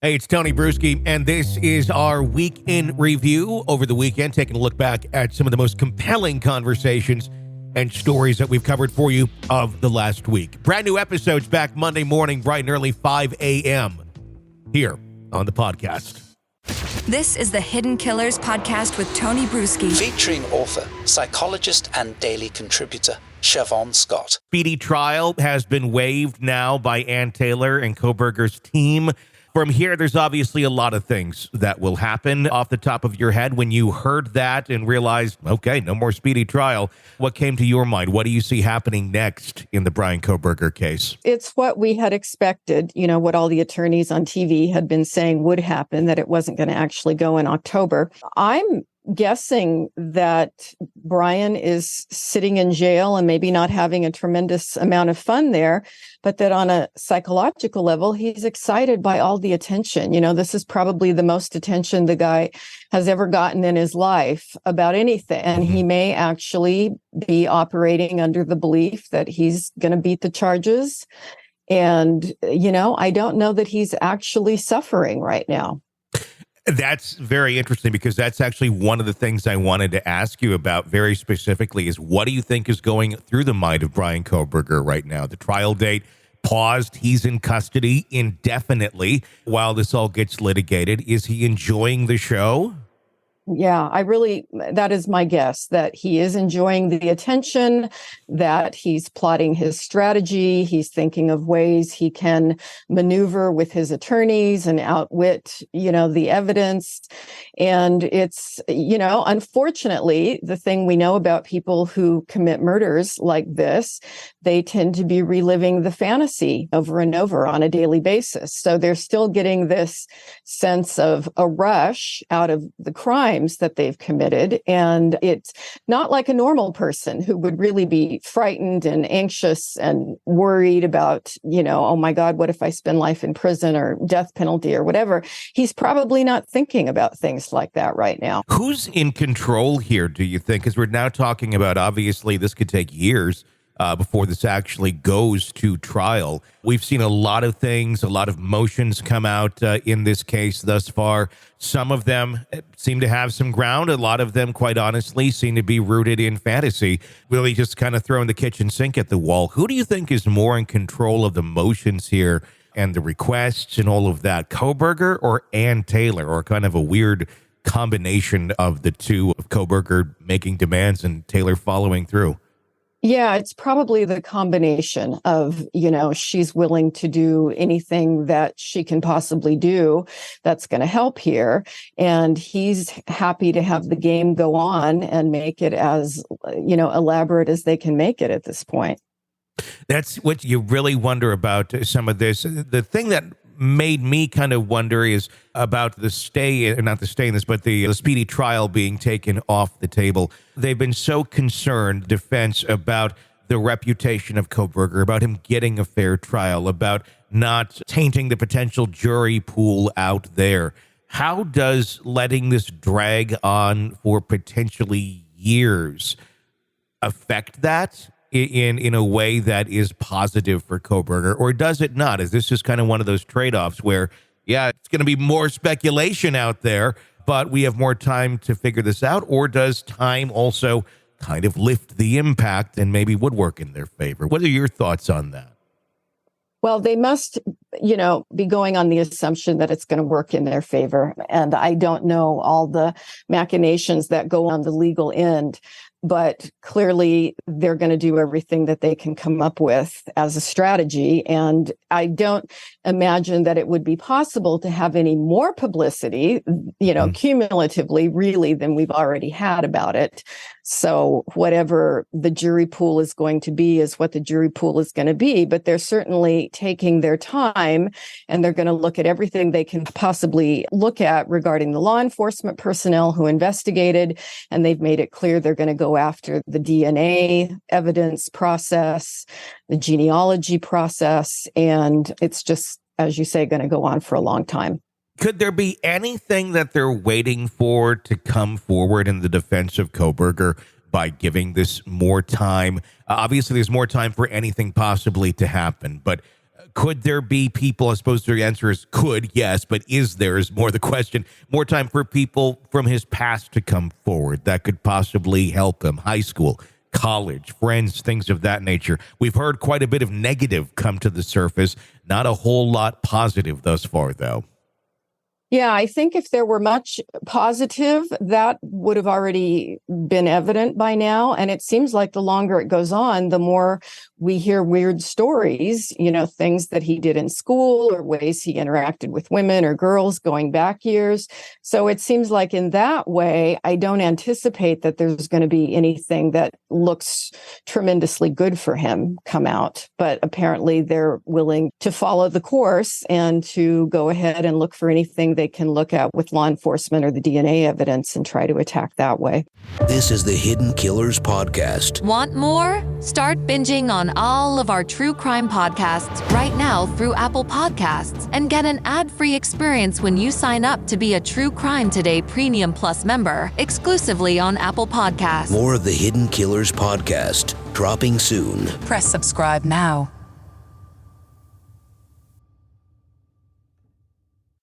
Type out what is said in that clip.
Hey, it's Tony Brueski, and this is our week in review over the weekend, taking a look back at some of the most compelling conversations and stories that we've covered for you of the last week. Brand new episodes back Monday morning, bright and early, 5 a.m. here on the podcast. This is the Hidden Killers podcast with Tony Brueski. Featuring author, psychologist, and daily contributor, Siobhan Scott. Speedy trial has been waived now by Ann Taylor and Kohberger's team. From here, there's obviously a lot of things that will happen. Off the top of your head, when you heard that and realized, okay, no more speedy trial, what came to your mind? What do you see happening next in the Bryan Kohberger case? It's what we had expected, what all the attorneys on TV had been saying would happen, that it wasn't going to actually go in October. I'm guessing that Bryan is sitting in jail and maybe not having a tremendous amount of fun there, but that on a psychological level, he's excited by all the attention. This is probably the most attention the guy has ever gotten in his life about anything. And he may actually be operating under the belief that he's going to beat the charges. And, I don't know that he's actually suffering right now. That's very interesting, because that's actually one of the things I wanted to ask you about very specifically is, what do you think is going through the mind of Bryan Kohberger right now? The trial date paused. He's in custody indefinitely while this all gets litigated. Is he enjoying the show? Yeah, that is my guess, that he is enjoying the attention, that he's plotting his strategy. He's thinking of ways he can maneuver with his attorneys and outwit, the evidence. And it's, unfortunately, the thing we know about people who commit murders like this, they tend to be reliving the fantasy over and over on a daily basis. So they're still getting this sense of a rush out of the crimes that they've committed. And it's not like a normal person who would really be frightened and anxious and worried about, oh my God, what if I spend life in prison or death penalty or whatever? He's probably not thinking about things like that right now. Who's in control here, do you think? Because we're now talking about, obviously, this could take years before this actually goes to trial. We've seen a lot of things, a lot of motions come out in this case thus far. Some of them seem to have some ground. A lot of them, quite honestly, seem to be rooted in fantasy, really just kind of throwing the kitchen sink at the wall. Who do you think is more in control of the motions here and the requests and all of that? Kohberger or Ann Taylor, or kind of a weird combination of the two, of Kohberger making demands and Taylor following through? Yeah, it's probably the combination of, she's willing to do anything that she can possibly do that's going to help here. And he's happy to have the game go on and make it as, elaborate as they can make it at this point. That's what you really wonder about some of this. The thing that made me kind of wonder is about the speedy trial being taken off the table. They've been so concerned, defense, about the reputation of Kohberger, about him getting a fair trial, about not tainting the potential jury pool out there. How does letting this drag on for potentially years affect that in a way that is positive for Kohberger, or does it not? Is this just kind of one of those trade-offs where, yeah, it's going to be more speculation out there, but we have more time to figure this out? Or does time also kind of lift the impact and maybe would work in their favor? What are your thoughts on that? Well, they must, be going on the assumption that it's going to work in their favor. And I don't know all the machinations that go on the legal end, but clearly they're going to do everything that they can come up with as a strategy. And I don't imagine that it would be possible to have any more publicity, cumulatively, really, than we've already had about it. So whatever the jury pool is going to be is what the jury pool is going to be. But they're certainly taking their time, and they're going to look at everything they can possibly look at regarding the law enforcement personnel who investigated. And they've made it clear they're going to go after the DNA evidence process, the genealogy process, and it's just, as you say, going to go on for a long time. Could there be anything that they're waiting for to come forward in the defense of Kohberger by giving this more time? Obviously, there's more time for anything possibly to happen, but could there be people, I suppose the answer is could, yes, but is there is more the question, more time for people from his past to come forward that could possibly help him? High school, college, friends, things of that nature. We've heard quite a bit of negative come to the surface, not a whole lot positive thus far, though. Yeah, I think if there were much positive, that would have already been evident by now. And it seems like the longer it goes on, the more we hear weird stories, things that he did in school or ways he interacted with women or girls going back years. So it seems like in that way, I don't anticipate that there's going to be anything that looks tremendously good for him come out. But apparently they're willing to follow the course and to go ahead and look for anything they can look at with law enforcement or the DNA evidence and try to attack that way. This is the Hidden Killers Podcast. Want more? Start binging on all of our true crime podcasts right now through Apple Podcasts and get an ad-free experience when you sign up to be a True Crime Today Premium Plus member exclusively on Apple Podcasts. More of the Hidden Killers Podcast dropping soon. Press subscribe now.